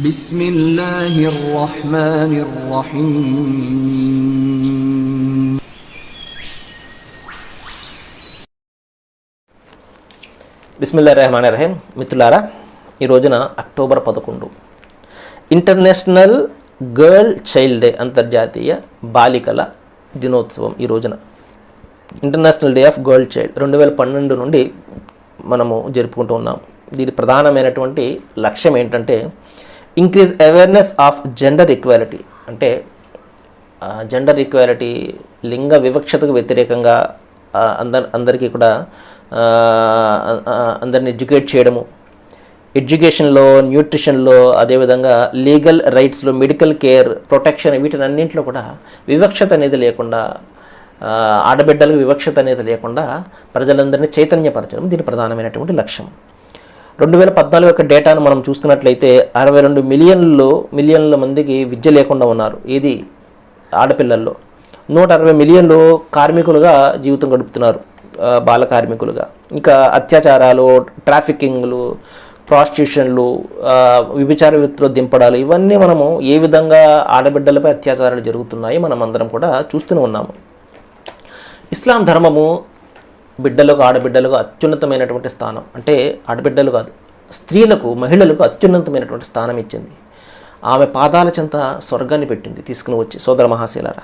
بسم الله الرحمن الرحيم బిస్మిల్లాహిర్రహమానిర్రహీం. మిత్రులారా, ఈ రోజున October 11 international girl child day, అంతర్జాతీయ బాలికల దినోత్సవం. ఈ రోజున international day of girl child 2012 నుండి మనము జరుపుకుంటూ ఉన్నాం. దీని ప్రధానమైనటువంటి లక్ష్యం ఏంటంటే increase awareness of gender equality. అంటే జెండర్ ఈక్వాలిటీ, లింగ వివక్షతకు వ్యతిరేకంగా అందరికీ కూడా అందరిని ఎడ్యుకేట్ చేయడము, ఎడ్యుకేషన్లో, న్యూట్రిషన్లో, అదేవిధంగా లీగల్ రైట్స్లో, మెడికల్ కేర్, ప్రొటెక్షన్, వీటినన్నింటిలో కూడా వివక్షత అనేది లేకుండా, ఆడబిడ్డలకు వివక్షత అనేది లేకుండా ప్రజలందరినీ చైతన్యపరచడం దీని ప్రధానమైనటువంటి లక్ష్యం. 2014 యొక్క డేటాను మనం చూసుకున్నట్లయితే 62 మిలియన్ల మందికి విద్య లేకుండా ఉన్నారు. ఇది ఆడపిల్లల్లో. 160 మిలియన్లు కార్మికులుగా జీవితం గడుపుతున్నారు, బాల కార్మికులుగా. ఇంకా అత్యాచారాలు, ట్రాఫికింగ్లు, ప్రాస్టిట్యూషన్లు, విభిచార వృత్తిలో దింపడాలు, ఇవన్నీ మనము ఏ విధంగా ఆడబిడ్డలపై అత్యాచారాలు జరుగుతున్నాయి మనం అందరం కూడా చూస్తూనే ఉన్నాము. ఇస్లాం ధర్మము బిడ్డలకు, ఆడబిడ్డలకు అత్యున్నతమైనటువంటి స్థానం, అంటే ఆడబిడ్డలు కాదు, స్త్రీలకు, మహిళలకు అత్యున్నతమైనటువంటి స్థానం ఇచ్చింది. ఆమె పాదాల చెంత స్వర్గాన్ని పెట్టింది తీసుకుని వచ్చి. సోదర మహాశీలారా,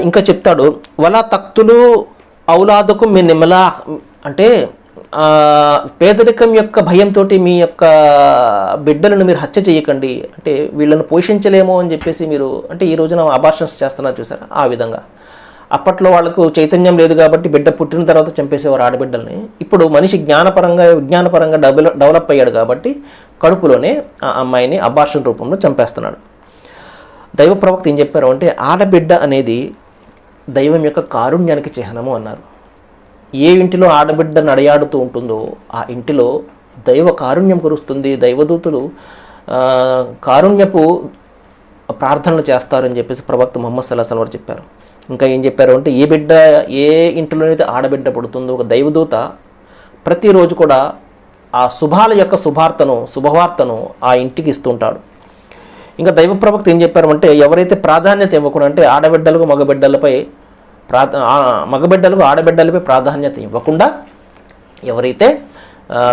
ఇంకా చెప్తాడు, వలా తక్తులు ఔలాదకు మీ నిమలా, అంటే పేదరికం యొక్క భయంతో మీ యొక్క బిడ్డలను మీరు హత్య చేయకండి, అంటే వీళ్ళను పోషించలేమో అని చెప్పేసి మీరు, అంటే ఈ రోజున అబార్షన్స్ చేస్తున్నారు చూసారా, ఆ విధంగా. అప్పట్లో వాళ్ళకు చైతన్యం లేదు కాబట్టి బిడ్డ పుట్టిన తర్వాత చంపేసేవారు ఆడబిడ్డల్ని. ఇప్పుడు మనిషి విజ్ఞానపరంగా డెవలప్ అయ్యాడు కాబట్టి కడుపులోనే ఆ అమ్మాయిని అబార్షన్ రూపంలో చంపేస్తున్నాడు. దైవ ప్రవక్త ఏం చెప్పారు అంటే, ఆడబిడ్డ అనేది దైవం యొక్క కారుణ్యానికి చిహ్నము అన్నారు. ఏ ఇంటిలో ఆడబిడ్డ నడయాడుతూ ఉంటుందో ఆ ఇంటిలో దైవ కారుణ్యం కురుస్తుంది, దైవదూతులు కారుణ్యపు ప్రార్థనలు చేస్తారని చెప్పేసి ప్రవక్త ముహమ్మద్ సల్లల్లాహు అలైహి వసల్లం చెప్పారు. ఇంకా ఏం చెప్పారు అంటే, ఏ ఇంటిలోనైతే ఆడబిడ్డ పుడుతుందో ఒక దైవదూత ప్రతిరోజు కూడా ఆ శుభాల యొక్క శుభవార్తను ఆ ఇంటికి ఇస్తుంటాడు. ఇంకా దైవ ప్రవక్త ఏం చెప్పారంటే, ఎవరైతే ప్రాధాన్యత ఇవ్వకుండా, అంటే మగబిడ్డలకు ఆడబిడ్డలపై ప్రాధాన్యత ఇవ్వకుండా ఎవరైతే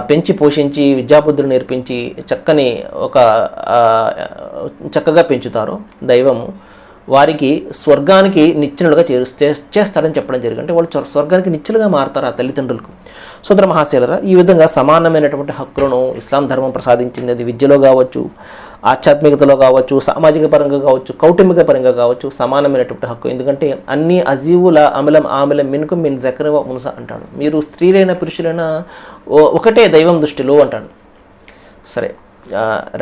పెంచి పోషించి విద్యాబుద్ధులు నేర్పించి చక్కగా పెంచుతారో దైవము వారికి స్వర్గానికి నిచ్చెనలుగా చేస్తాడని చెప్పడం జరిగింది. అంటే వాళ్ళు స్వర్గానికి నిచ్చెలుగా మారుతారు ఆ తల్లిదండ్రులకు. సోదర మహాశీలరా, ఈ విధంగా సమానమైనటువంటి హక్కులను ఇస్లాం ధర్మం ప్రసాదించింది. అది విద్యలో కావచ్చు, ఆధ్యాత్మికతలో కావచ్చు, సామాజిక పరంగా కావచ్చు, కౌటుంబిక పరంగా కావచ్చు, సమానమైనటువంటి హక్కు. ఎందుకంటే అన్ని అజీవుల ఆమెల మినుకు మిన్ జకరవ మునస అంటాడు. మీరు స్త్రీలైన పురుషులైనా ఒకటే దైవం దృష్టిలో అంటాడు. సరే,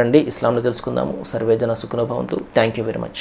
రండి ఇస్లాంలో తెలుసుకుందాము. సర్వేజన సుఖనో భవంతు. Thank you very much.